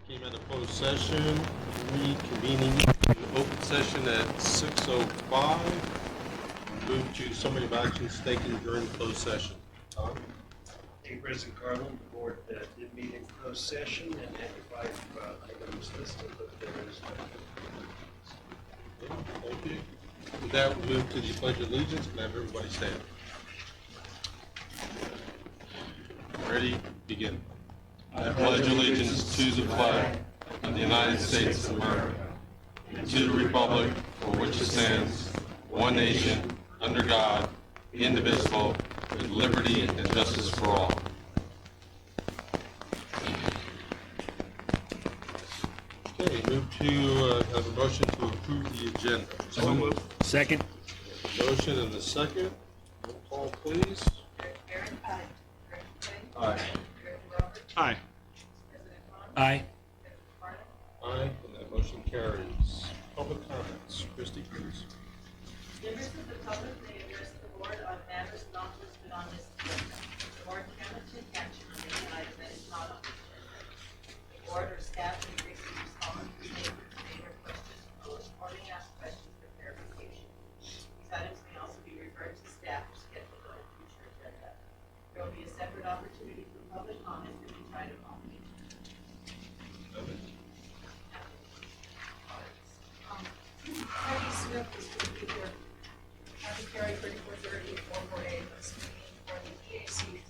Came out of closed session, reconvening in open session at 6:05. Move to summary of actions taken during closed session. Tom? Hey, President Carlin, the board did meet in closed session and had 5 items listed, but there is no. Thank you. With that, we'll move to the pledge of allegiance. Can I have everybody stand? Ready? Begin. I pledge allegiance to the flag of the United States of America, and to the republic for which it stands, one nation, under God, indivisible, with liberty and justice for all. Okay, move to have a motion to approve the agenda. So moved. Second. Motion and a second. Roll call, please. Aaron, aye. Greg Quinn. Aye. Greg Roberts. Aye. President Vaughn. Aye. President Carter. Aye, and that motion carries. Public comments. Christie, please. Members of the public may address the board on matters not listed on this agenda. The board cannot take action on any item that is not on the agenda. The board or staff may briefly respond to statements made or questions posed or may ask questions for clarification. These items may also be referred to staff or scheduled on a future agenda. There will be a separate opportunity for public comment for each item on the agenda. Peggy Smith is going to be here. Happy Carrie 3430 448 this meeting for the EAC.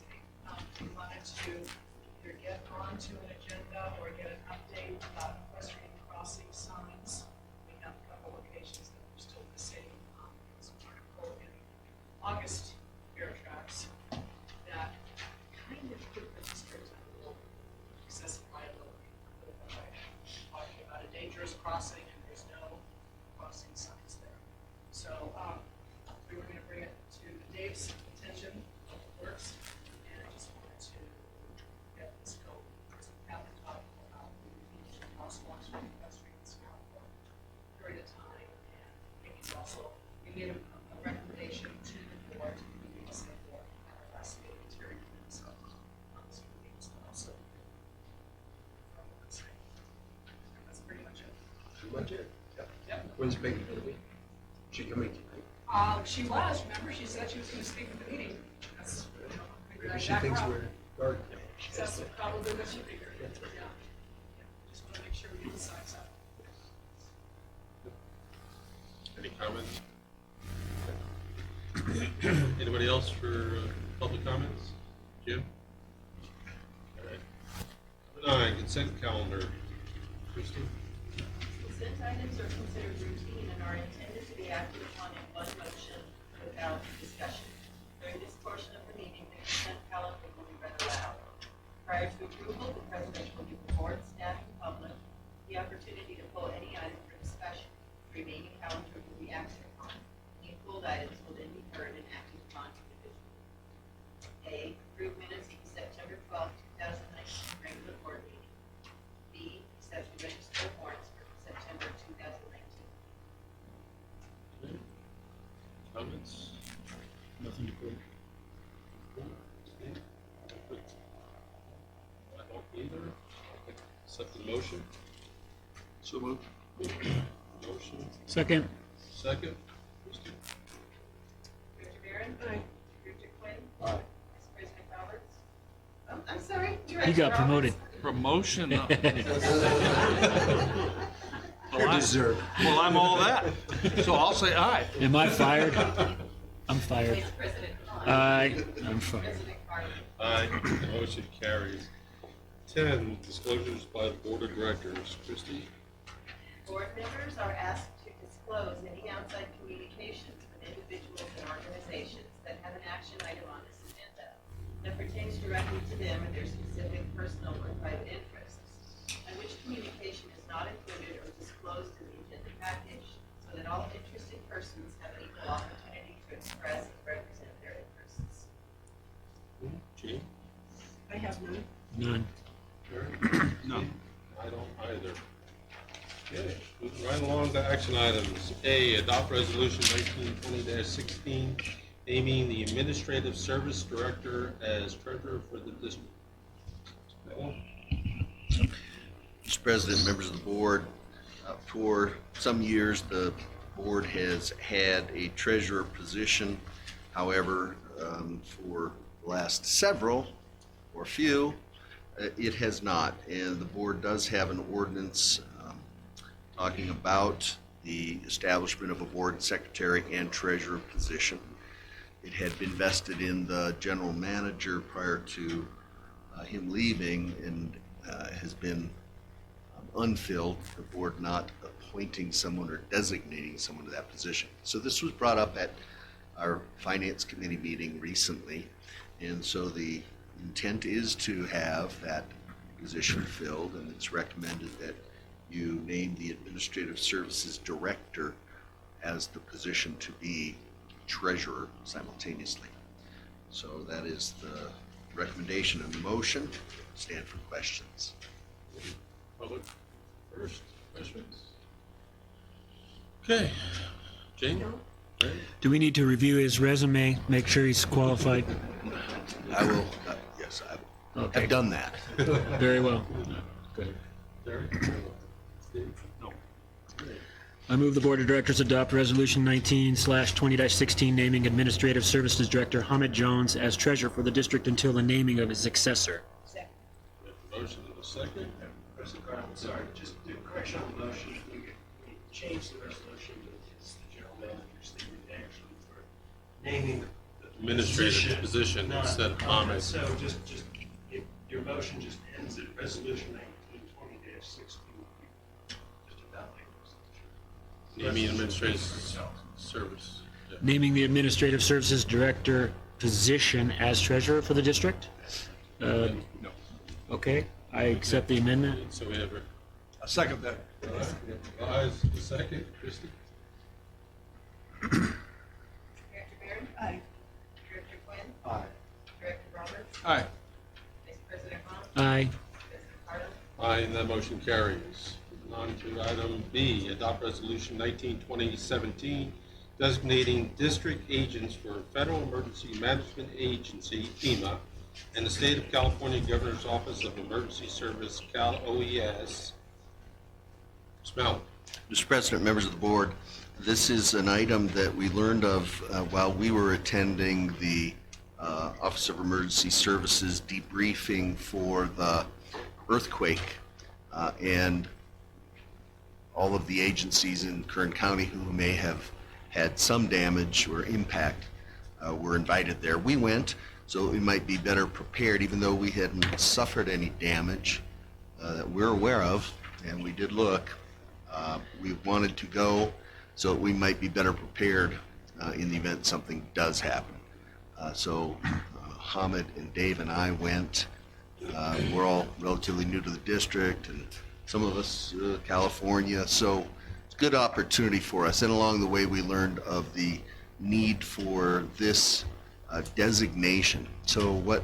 We wanted to either get onto an agenda or get an update about equestrian crossing signs. We have a couple locations that we're still missing. There's an article in August Fair Tracks that kind of put the district on a little excessive liability. Talking about a dangerous crossing and there's no crossing signs there. So we were going to bring it to Dave's attention, Public Works, and I just wanted to get the scope. Because we haven't talked about crosswalks for pedestrians now for a period of time. And maybe also, we made a recommendation to the board, we said for our last meeting, Terry Quinn, so this meeting as well. So that's pretty much it. Pretty much it. Yep. When's Peggy going to be? She coming tonight? She was, remember, she said she was gonna speak at the meeting. That's, Maybe she thinks we're garden. That's probably what she figured, yeah. Just wanna make sure we get the signs up. Any comments? Anybody else for public comments? Jim? All right. 9, consent calendar. Christie? Consent items are considered routine and are intended to be acted upon in one motion without discussion. During this portion of the meeting, the consent calendar will be read aloud. Prior to approval, the president will give the board, staff, and public the opportunity to pull any item for discussion. The remaining calendar will be acted upon. Any pulled items will then be heard and acted upon individually. A, approve minutes of the September 12, 2019 regular board meeting. B, accept the registered warrants for September 2019. Comments? Nothing to prove. I don't either. Accept the motion. So moved. Motion. Second. Second. Christie? Richard Barron? Aye. Richard Quinn? Aye. Vice President Roberts? I'm sorry? He got promoted. Promotion. Your dessert. Well, I'm all that. So I'll say aye. Am I fired? I'm fired. Vice President Vaughn? Aye. I'm fired. President Carter? Aye. The motion carries. 10, disclosures by the Board of Directors. Christie? Board members are asked to disclose any outside communications with individuals and organizations that have an action item on this agenda that pertains directly to them and their specific personal or private interests, and which communication is not included or disclosed in the agenda package, so that all interested persons have an equal opportunity to express and represent their interests. Jean? I have none. None. Jerry? No. I don't either. Okay, moving right along to action items. A, adopt resolution 1920-16, naming the Administrative Service Director as treasurer for the district. Bill? Mr. President, members of the board, for some years, the board has had a treasurer position. However, for the last several or few, it has not. And the board does have an ordinance talking about the establishment of a board secretary and treasurer position. It had been vested in the general manager prior to him leaving, and has been unfilled, the board not appointing someone or designating someone to that position. So this was brought up at our finance committee meeting recently, and so the intent is to have that position filled, and it's recommended that you name the Administrative Services Director as the position to be treasurer simultaneously. So that is the recommendation and the motion. Stand for questions. Public first, questions? Okay, Jane? Ready? Do we need to review his resume, make sure he's qualified? I will, yes, I will. Okay. I've done that. Very well. Jerry? Steve? No. I move the Board of Directors adopt Resolution 19/20-16, naming Administrative Services Director Hamid Jones as treasurer for the district until the naming of his successor. Second. Motion and a second. President Carlin, sorry, just to correction on the motion, we changed the resolution to it's the general manager's statement actually for naming the Administrative position not instead of Hamid. Hamid. So just, if your motion just ends at resolution 1920-16, just about like this. Naming Administrative Service. Yeah. Naming the Administrative Services Director position as treasurer for the district? No. Okay, I accept the amendment. So we have I second that. all right, Ayes, the second. Christie? Director Barron? Aye. Director Quinn? Aye. Director Roberts? Aye. Vice President Hahn? Aye. President Carlin? Aye, and that motion carries. On to item B, adopt resolution 1920-17, designating district agents for Federal Emergency Management Agency, FEMA, and the State of California Governor's Office of Emergency Service, Cal OES. Smell. Mr. President, members of the board, this is an item that we learned of while we were attending the Office of Emergency Services debriefing for the earthquake, and all of the agencies in Kern County who may have had some damage or impact were invited there. We went so we might be better prepared, even though we hadn't suffered any damage that we're aware of, and we did look. We wanted to go so we might be better prepared in the event something does happen. So Hamid and Dave and I went. We're all relatively new to the district, and some of us California, so it's a good opportunity for us. And along the way, we learned of the need for this designation. So what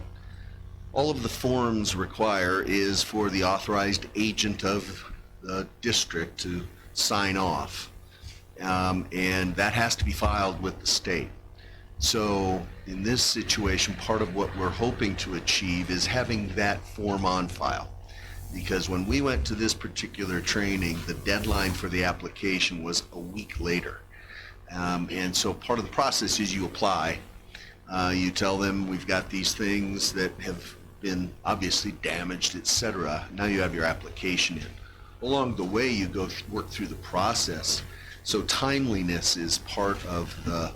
all of the forms require is for the authorized agent of the district to sign off, and that has to be filed with the state. So in this situation, part of what we're hoping to achieve is having that form on file. Because when we went to this particular training, the deadline for the application was a week later. And so part of the process is you apply. You tell them we've got these things that have been obviously damaged, etc. Now you have your application in. Along the way, you go work through the process. So timeliness is part of the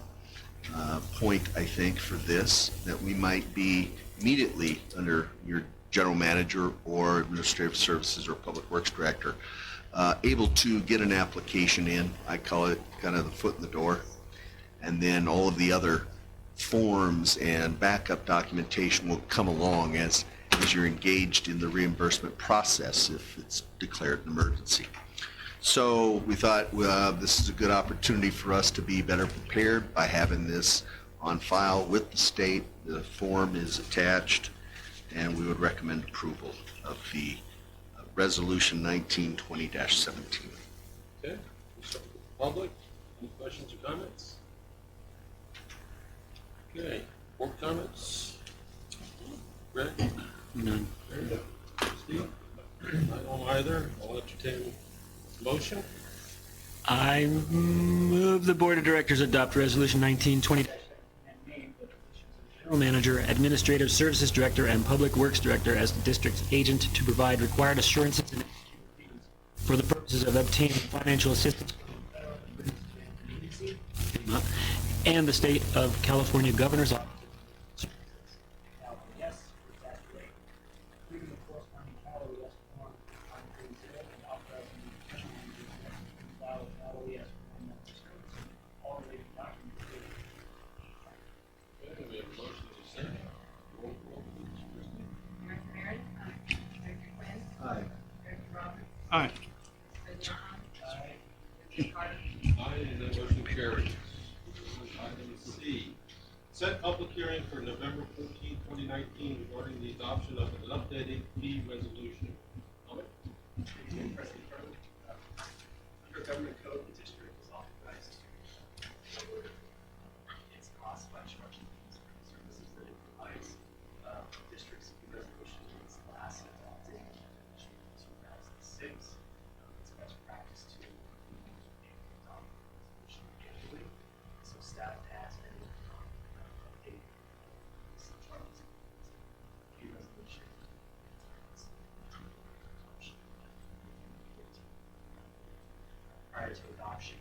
point, I think, for this, that we might be immediately under your general manager or administrative services or public works director, able to get an application in. I call it kind of the foot in the door. And then all of the other forms and backup documentation will come along as you're engaged in the reimbursement process if it's declared an emergency. So we thought this is a good opportunity for us to be better prepared by having this on file with the state. The form is attached, and we would recommend approval of the Resolution 1920-17. Okay, public, any questions or comments? Okay, board comments? Greg? None. Steve? I don't either. I'll entertain a motion. I move the Board of Directors adopt Resolution 1920 and name the positions of General Manager, Administrative Services Director, and Public Works Director as the district's agent to provide required assurances and for the purposes of obtaining financial assistance from the Federal Emergency Management Agency, and the State of California Governor's Office. Okay, we have a motion to second. Roll call, please, Christie. Director Barrett? Director Quinn? Aye. Director Roberts? Aye. President Harmon? Director Carter? Aye, and that motion carries. Item C, set public hearing for November 14, 2019 regarding the adoption of an updated fee resolution. Comment? President Carter, under government code, the district is authorized to lower its cost by charging fees for the services that it provides. The district's fee resolution was last adopted in 2006. It's best practice to adopt the resolution annually. So staff has been updating some charges. Fee resolution. Prior to adoption,